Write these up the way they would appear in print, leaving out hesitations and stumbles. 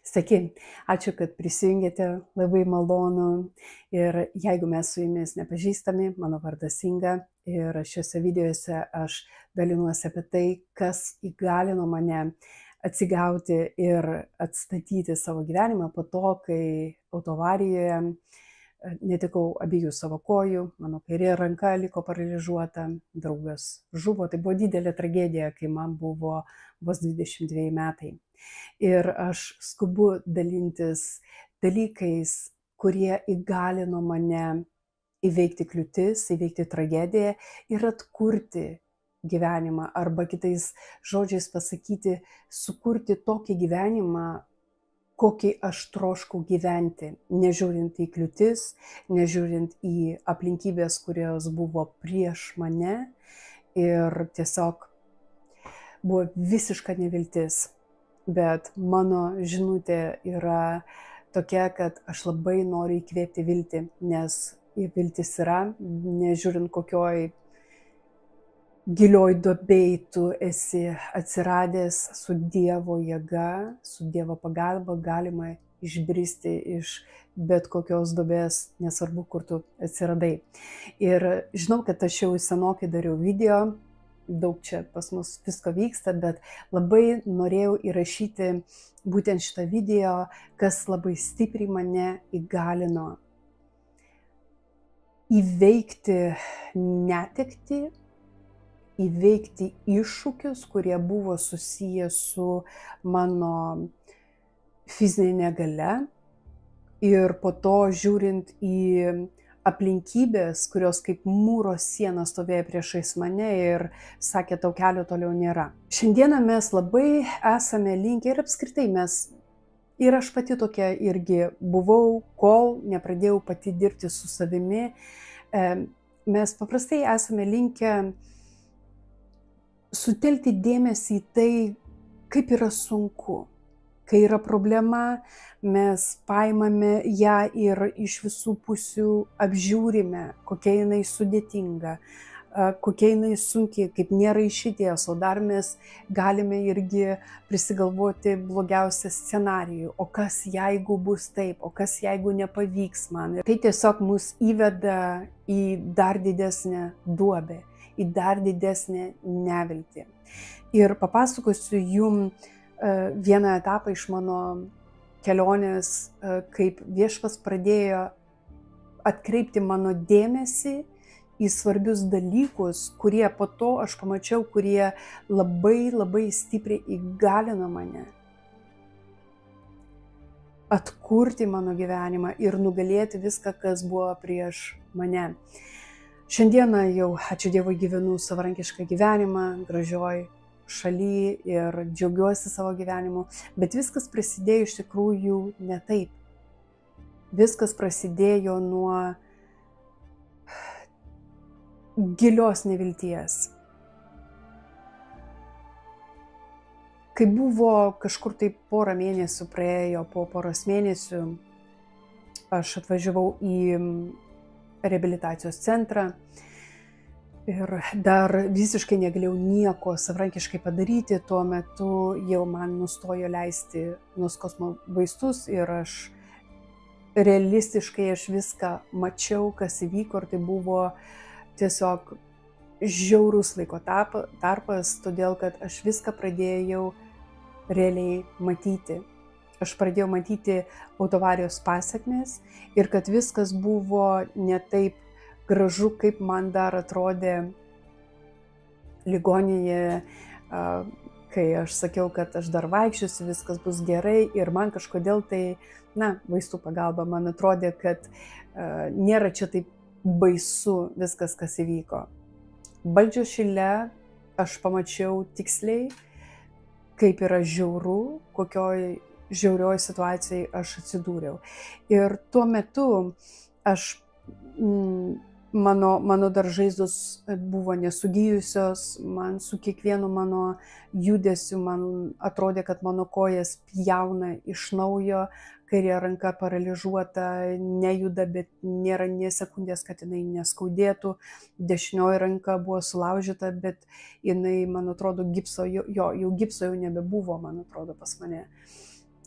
Sveiki, ačiū, kad prisijungėte, labai malonu. Ir jeigu mes su jumis nepažįstami, mano vardas Inga ir šiuose videojuose aš dalinuosi apie tai, kas įgalino mane atsigauti ir atstatyti savo gyvenimą po to, kai autoavarijoje netekau abiejų savo kojų, mano kairė ranka liko paralyžiuota, draugas žuvo. Tai buvo didelė tragedija, kai man buvo vos 22 metai. Ir aš skubu dalintis dalykais, kurie įgalino mane įveikti kliūtis, įveikti tragediją ir atkurti gyvenimą, arba kitais žodžiais pasakyti, sukurti tokį gyvenimą, kokį aš troškau gyventi, nežiūrint į kliūtis, nežiūrint į aplinkybės, kurios buvo prieš mane, ir tiesiog buvo visiška neviltis. Bet mano žinutė yra tokia, kad aš labai noriu įkvėpti viltį, nes viltis yra, nežiūrint kokioj gilioj duobėj tu esi atsiradęs, su Dievo jėga, su Dievo pagalba galima išbristi iš bet kokios duobės, nesvarbu, kur tu atsiradai. Ir žinau, kad aš jau senokai dariau video, daug čia pas mus visko vyksta, bet labai norėjau įrašyti būtent šitą video, kas labai stipriai mane įgalino įveikti netektį, įveikti iššūkius, kurie buvo susiję su mano fizinė negalia, ir po to žiūrint į aplinkybės, kurios kaip mūro siena stovėjo priešais mane ir sakė, tau kelio toliau nėra. Šiandieną mes labai esame linkę, ir apskritai ir aš pati tokia irgi buvau, kol nepradėjau pati dirbti su savimi, mes paprastai esame linkę sutelkti dėmesį į tai, kaip yra sunku. Kai yra problema, mes paimame ją ir iš visų pusių apžiūrime, kokia jinai sudėtinga, kokia jinai sunki, kaip nėra išeities, o dar mes galime irgi prisigalvoti blogiausią scenarijų. O kas jeigu bus taip, o kas jeigu nepavyks man. Tai tiesiog mus įveda į dar didesnę duobę, į dar didesnę neviltį. Ir papasakosiu jums vieną etapą iš mano kelionės, kaip Viešpats pradėjo atkreipti mano dėmesį į svarbius dalykus, kurie po to aš pamačiau, kurie labai labai stipriai įgalino mane atkurti mano gyvenimą ir nugalėti viską, kas buvo prieš mane. Šiandieną jau, ačiū Dievui, gyvenu savarankišką gyvenimą, gražioj šaly ir džiaugiuosi savo gyvenimu, bet viskas prasidėjo iš tikrųjų ne taip. Viskas prasidėjo nuo gilios nevilties. Kai buvo kažkur tai porą mėnesių praėjo, po poros mėnesių aš atvažiavau į reabilitacijos centrą ir dar visiškai negalėjau nieko savarankiškai padaryti. Tuo metu jau man nustojo leisti nuo skausmo vaistus ir realistiškai aš viską mačiau, kas įvyko, ir tai buvo tiesiog žiaurus laiko tarpas, todėl kad aš viską pradėjau realiai matyti. Aš pradėjau matyti autoavarijos pasekmes ir kad viskas buvo ne taip gražu, kaip man dar atrodė ligoninėje, kai aš sakiau, kad aš dar vaikščiosiu, viskas bus gerai, ir man kažkodėl tai, vaistų pagalba, man atrodė, kad nėra čia taip baisu viskas, kas įvyko. Balčio šile aš pamačiau tiksliai, kaip yra žiauru, kokioj žiaurioj situacijai aš atsidūriau. Ir tuo metu mano dar žaizdos buvo nesugijusios, man su kiekvienu mano judesiu man atrodė, kad mano kojas pjauna iš naujo, kairė ranka paralyžiuota, nejuda, bet nėra nė sekundės, kad jinai neskaudėtų. Dešinioji ranka buvo sulaužyta, bet jinai, man atrodo, jau gipso jau nebebuvo, man atrodo, pas mane.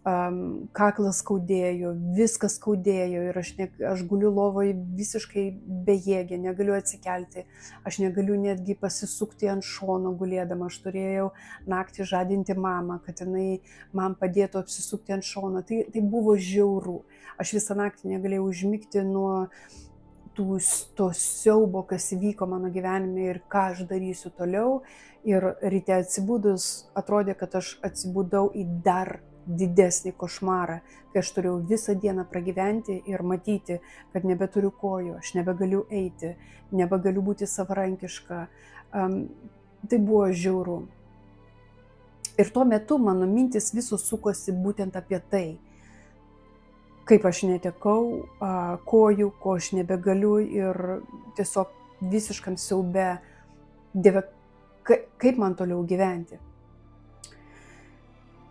kaklas skaudėjo, viskas skaudėjo ir aš guliu lovoje visiškai bejėgė, negaliu atsikelti, aš negaliu netgi pasisukti ant šono gulėdama, aš turėjau naktį žadinti mamą, kad jinai man padėtų apsisukti ant šono, tai buvo žiauru, aš visą naktį negalėjau užmigti nuo to siaubo, kas įvyko mano gyvenime ir ką aš darysiu toliau. Ir ryte atsibudus atrodė, kad aš atsibudau į dar didesnį košmarą, kai aš turėjau visą dieną pragyventi ir matyti, kad nebeturiu kojų, aš nebegaliu eiti, nebegaliu būti savarankiška. Tai buvo žiauru. Ir tuo metu mano mintis visos sukosi būtent apie tai, kaip aš netekau kojų, ko aš nebegaliu ir tiesiog visiškam siaube, Dieve, kaip man toliau gyventi.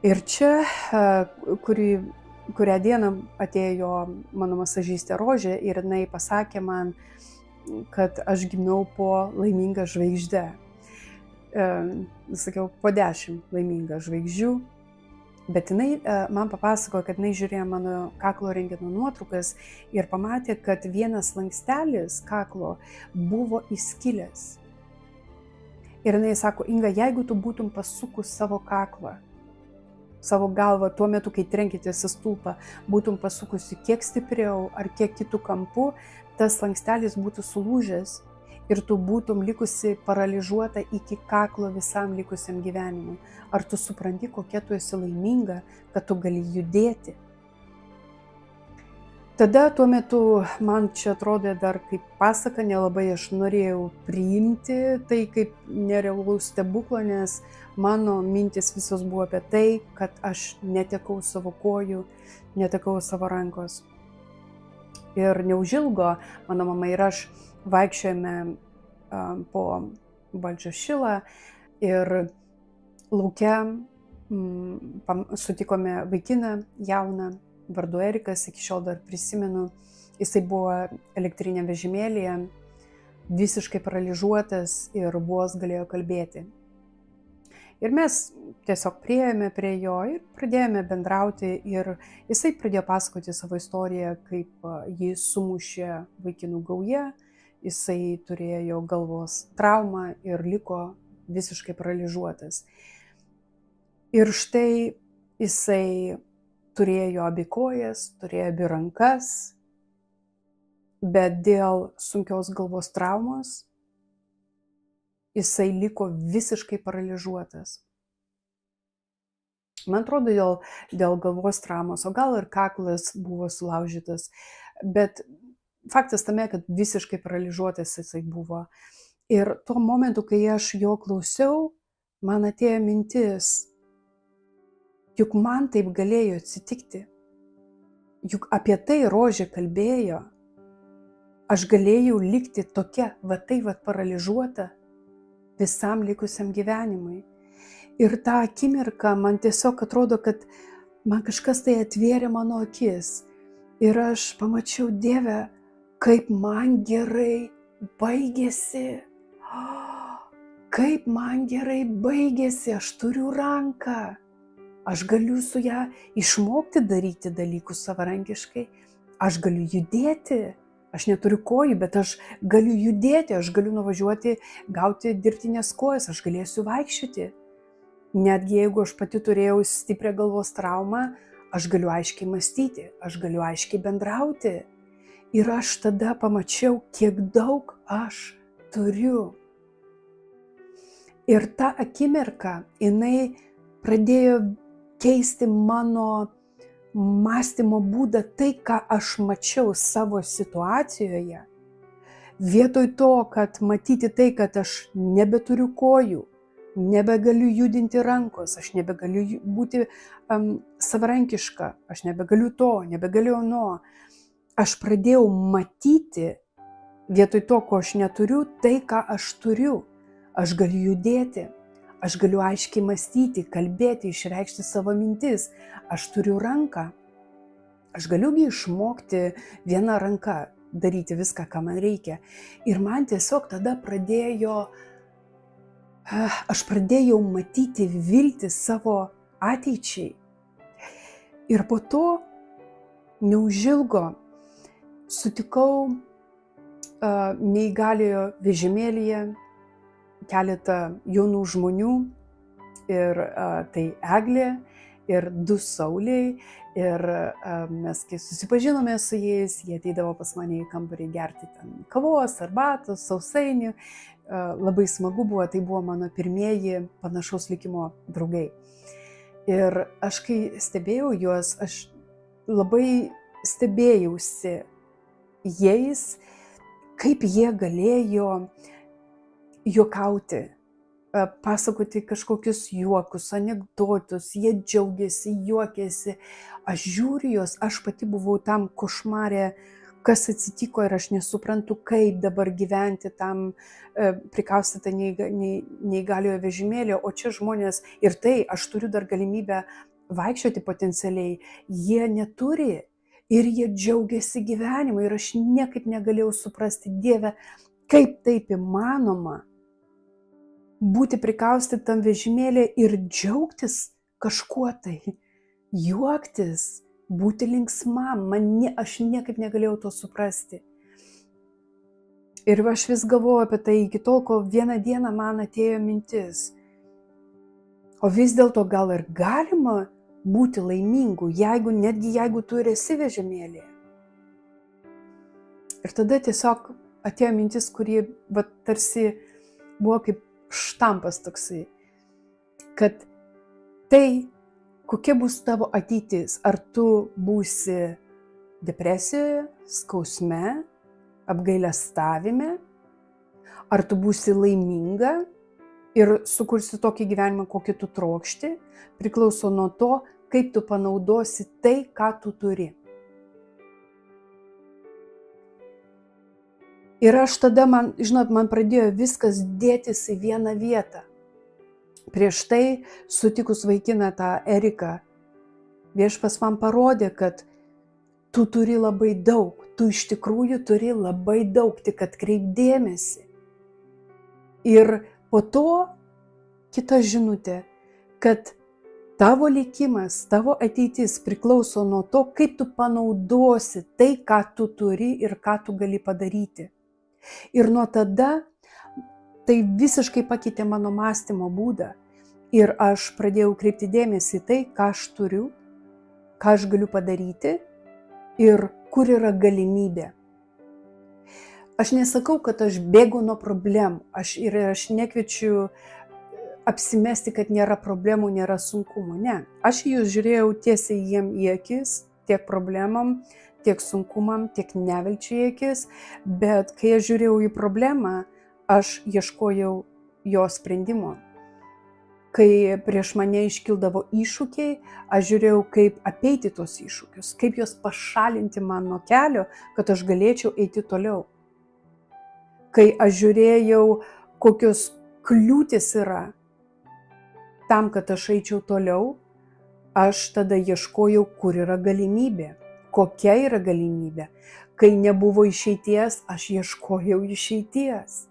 Ir čia, kurią dieną atėjo mano masažistė Rožė ir jinai pasakė man, kad aš gimiau po laimingą žvaigždę. Sakiau, po 10 laimingą žvaigždžių. Bet jinai man papasakojo, kad jinai žiūrėjo mano kaklo rentgeno nuotraukas ir pamatė, kad vienas slankstelis kaklo buvo įskilęs. Ir jinai sako, Inga, jeigu tu būtum pasukus savo kaklą, savo galvą tuo metu, kai trenkitės į stulpą, būtum pasukusi kiek stipriau ar kiek kitų kampų, tas slankstelis būtų sulūžęs ir tu būtum likusi paralyžiuota iki kaklo visam likusiam gyvenimui. Ar tu supranti, kokia tu esi laiminga, kad tu gali judėti? Tada tuo metu man čia atrodė dar kaip pasaka, nelabai aš norėjau priimti tai kaip nerealaus stebuklo, nes mano mintis visos buvo apie tai, kad aš netekau savo kojų, netekau savo rankos. Ir neužilgo mano mama ir aš vaikščiojame po Balčio šilą ir lauke sutikome vaikiną jauną, vardu Erikas, iki šiol dar prisimenu, jisai buvo elektrinė vežimėlyje, visiškai paralyžiuotas ir vos galėjo kalbėti. Ir mes tiesiog priėjome prie jo ir pradėjome bendrauti ir jisai pradėjo pasakoti savo istoriją, kaip jį sumušė vaikinų gauja, jisai turėjo galvos traumą ir liko visiškai paralyžiuotas. Ir štai jisai turėjo abi kojas, turėjo abi rankas, bet dėl sunkios galvos traumos jisai liko visiškai paralyžiuotas. Man atrodo, dėl galvos traumos, o gal ir kaklas buvo sulaužytas, bet faktas tame, kad visiškai paralyžiuotas jisai buvo. Ir tuo momentu, kai aš jo klausiau, man atėjo mintis, juk man taip galėjo atsitikti. Juk apie tai Rožė kalbėjo. Aš galėjau likti tokia, paralyžiuota visam likusiam gyvenimui. Ir tą akimirką man tiesiog atrodo, kad man kažkas tai atvėrė mano akis. Ir aš pamačiau, Dieve, kaip man gerai baigėsi. Kaip man gerai baigėsi, aš turiu ranką. Aš galiu su ją išmokti daryti dalykus savarankiškai. Aš galiu judėti. Aš neturiu kojų, bet aš galiu judėti. Aš galiu nuvažiuoti, gauti dirbtinės kojas. Aš galėsiu vaikščioti. Netgi jeigu aš pati turėjau stiprią galvos traumą, aš galiu aiškiai mąstyti. Aš galiu aiškiai bendrauti. Ir aš tada pamačiau, kiek daug aš turiu. Ir ta akimirka, jinai pradėjo keisti mano mąstymo būdą, tai, ką aš mačiau savo situacijoje. Vietoj to, kad matyti tai, kad aš nebeturiu kojų, nebegaliu judinti rankos, aš nebegaliu būti savarankiška, aš nebegaliu to, nebegaliu ano. Aš pradėjau matyti, vietoj to, ko aš neturiu, tai, ką aš turiu. Aš galiu judėti. Aš galiu aiškiai mąstyti, kalbėti, išreikšti savo mintis. Aš turiu ranką. Aš galiugi išmokti vieną ranką daryti viską, ką man reikia. Ir man tiesiog tada aš pradėjau matyti viltį savo ateičiai. Ir po to neužilgo sutikau neįgaliojo vežimėlyje keletą jaunų žmonių ir tai Eglė ir du Sauliai. Ir mes, kai susipažinome su jais, jie ateidavo pas mane į kambarį gerti ten kavos, arbatos, sausainių. Labai smagu buvo, tai buvo mano pirmieji panašaus likimo draugai. Ir aš, kai stebėjau juos, aš labai stebėjausi jais, kaip jie galėjo juokauti, pasakoti kažkokius juokus, anekdotus, jie džiaugiasi, juokėsi. Aš žiūriu juos, aš pati buvau tam košmare, kas atsitiko ir aš nesuprantu, kaip dabar gyventi tam prikaustytą neįgaliojo vežimėlį, o čia žmonės, ir tai aš turiu dar galimybę vaikščioti potencialiai, jie neturi ir jie džiaugiasi gyvenimu ir aš niekaip negalėjau suprasti, Dieve, kaip taip įmanoma būti prikaustytam vežimėlį ir džiaugtis kažkuo tai, juoktis, būti linksmam. Aš niekaip negalėjau to suprasti. Ir aš vis galvoju apie tai iki tol, kol vieną dieną man atėjo mintis. O vis dėlto gal ir galima būti laimingu, netgi jeigu tu ir esi vežimėlėje. Ir tada tiesiog atėjo mintis, kuri tarsi buvo kaip štampas toksai, kad tai, kokia bus tavo ateitis, ar tu būsi depresijoje, skausme, apgailestavime, ar tu būsi laiminga ir sukursi tokį gyvenimą, kokį tu trokšti, priklauso nuo to, kaip tu panaudosi tai, ką tu turi. Ir aš tada, man pradėjo viskas dėtis į vieną vietą. Prieš tai, sutikus vaikiną tą Eriką, Viešpats man parodė, kad tu turi labai daug, tu iš tikrųjų turi labai daug, tik atkreip dėmesį. Ir po to kita žinutė, kad tavo likimas, tavo ateitis priklauso nuo to, kaip tu panaudosi tai, ką tu turi ir ką tu gali padaryti. Ir nuo tada tai visiškai pakeitė mano mąstymo būdą. Ir aš pradėjau kreipti dėmesį į tai, ką aš turiu, ką aš galiu padaryti ir kur yra galimybė. Aš nesakau, kad aš bėgu nuo problemų. Aš nekviečiu apsimesti, kad nėra problemų, nėra sunkumų. Ne. Aš į jūs žiūrėjau tiesiai jiem į akis, tiek problemam, tiek sunkumam, tiek nevilčiai į akis, bet kai aš žiūrėjau į problemą, aš ieškojau jo sprendimo. Kai prieš mane iškildavo iššūkiai, aš žiūrėjau, kaip apeiti tos iššūkius, kaip juos pašalinti man nuo kelio, kad aš galėčiau eiti toliau. Kai aš žiūrėjau, kokios kliūtis yra tam, kad aš eičiau toliau, aš tada ieškojau, kur yra galimybė. Kokia yra galimybė? Kai nebuvo išeities, aš ieškojau išeities.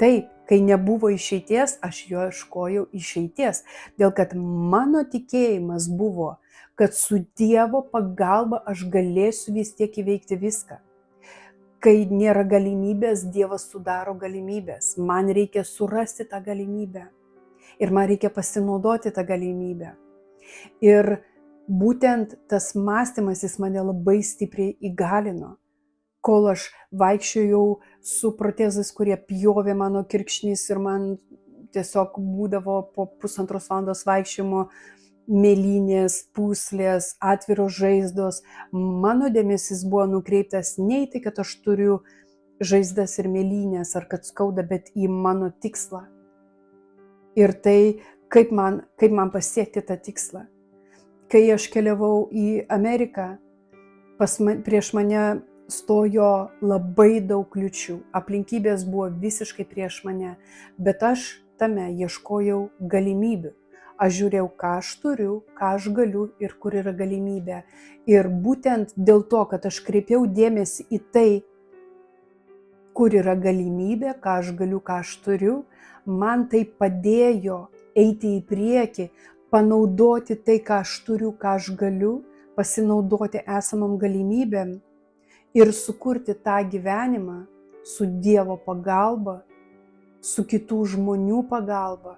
Taip, kai nebuvo išeities, aš ieškojau išeities. Dėl kad mano tikėjimas buvo, kad su Dievo pagalba aš galėsiu vis tiek įveikti viską. Kai nėra galimybės, Dievas sudaro galimybės. Man reikia surasti tą galimybę. Ir man reikia pasinaudoti tą galimybę. Ir būtent tas mąstymas jis mane labai stipriai įgalino, kol aš vaikščiojau su protezais, kurie pjovė mano kirkšnys ir man tiesiog būdavo po 1,5 valandos vaikščiojimo mėlynės, pūslės, atviros žaizdos. Mano dėmesys buvo nukreiptas ne į tai, kad aš turiu žaizdas ir mėlynės ar kad skauda, bet į mano tikslą. Ir tai, kaip man pasiekti tą tikslą. Kai aš keliavau į Ameriką, prieš mane stojo labai daug kliūčių. Aplinkybės buvo visiškai prieš mane, bet aš tame ieškojau galimybių. Aš žiūrėjau, ką aš turiu, ką aš galiu ir kur yra galimybė. Ir būtent dėl to, kad aš kreipiau dėmesį į tai, kur yra galimybė, ką aš galiu, ką aš turiu, man tai padėjo eiti į priekį panaudoti tai, ką aš turiu, ką aš galiu, pasinaudoti esamam galimybėm ir sukurti tą gyvenimą su Dievo pagalba, su kitų žmonių pagalba.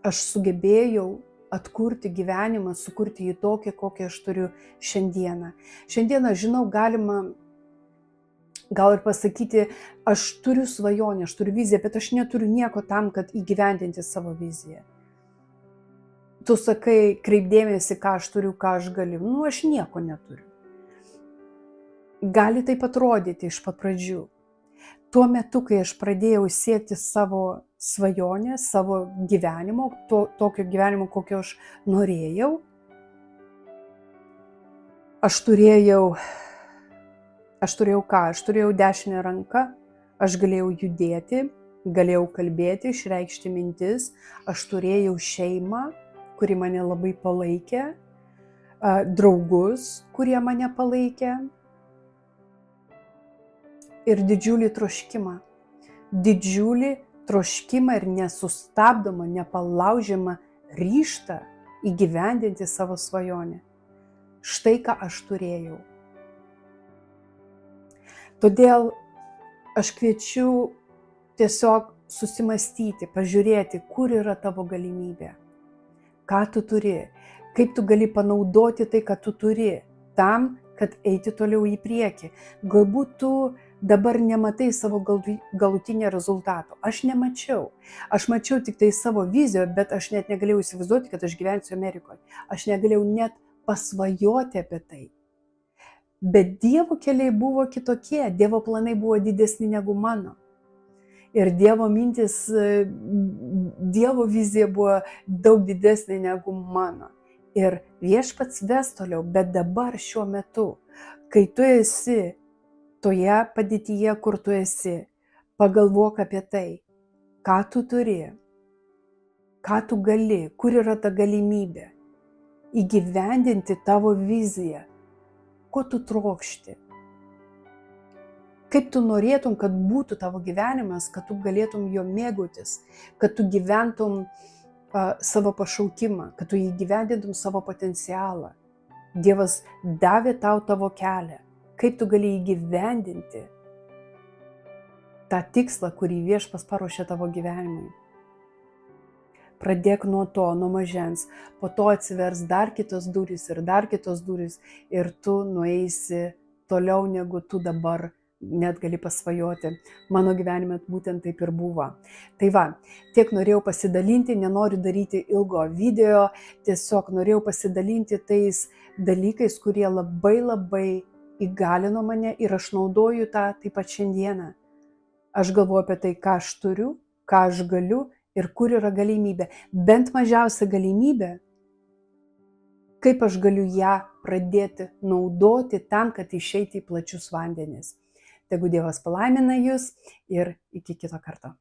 Aš sugebėjau atkurti gyvenimą, sukurti jį tokį, kokį aš turiu šiandieną. Šiandieną, žinau, galima gal ir pasakyti, aš turiu svajonę, aš turiu viziją, bet aš neturiu nieko tam, kad įgyvendinti savo viziją. Tu sakai, kreip dėmesį, ką aš turiu, ką aš galiu. Aš nieko neturiu. Gali taip atrodyti iš pat pradžių. Tuo metu, kai aš pradėjau siekti savo svajonę, savo gyvenimo, tokio gyvenimo, kokio aš norėjau, aš turėjau ką? Aš turėjau dešinę ranką, aš galėjau judėti, galėjau kalbėti, išreikšti mintis, aš turėjau šeimą, kuri mane labai palaikė, draugus, kurie mane palaikė ir didžiulį troškimą ir nesustabdomą, nepalaužiamą ryžtą įgyvendinti savo svajonę. Štai ką aš turėjau. Todėl aš kviečiu tiesiog susimastyti, pažiūrėti, kur yra tavo galimybė, ką tu turi, kaip tu gali panaudoti tai, ką tu turi, tam, kad eiti toliau į priekį. Galbūt tu dabar nematai savo galutinio rezultato. Aš nemačiau. Aš mačiau tik tai savo viziją, bet aš net negalėjau įsivaizduoti, kad aš gyvensiu Amerikoje. Aš negalėjau net pasvajoti apie tai. Bet Dievo keliai buvo kitokie, Dievo planai buvo didesni negu mano. Ir Dievo mintis, Dievo vizija buvo daug didesnė negu mano. Ir Viešpats ves toliau, bet dabar šiuo metu, kai tu esi toje padėtyje, kur tu esi, pagalvok apie tai, ką tu turi, ką tu gali, kur yra ta galimybė įgyvendinti tavo viziją. Ko tu trokšti? Kaip tu norėtum, kad būtų tavo gyvenimas, kad tu galėtum jo mėgautis, kad tu gyventum savo pašaukimą, kad tu įgyvendintum savo potencialą. Dievas davė tau tavo kelią. Kaip tu gali įgyvendinti tą tikslą, kurį Viešpats paruošė tavo gyvenimui. Pradėk nuo to, nuo mažens, po to atsivers dar kitos durys ir tu nueisi toliau, negu tu dabar net gali pasvajoti. Mano gyvenime būtent taip ir buvo. Tai va, tiek norėjau pasidalinti, nenoriu daryti ilgo video, tiesiog norėjau pasidalinti tais dalykais, kurie labai įgalino mane ir aš naudoju tą taip pat šiandieną. Aš galvoju apie tai, ką aš turiu, ką aš galiu ir kur yra galimybė. Bent mažiausia galimybė, kaip aš galiu ją pradėti naudoti tam, kad išeiti į plačius vandenis. Tegu Dievas palaimina jus ir iki kito karto.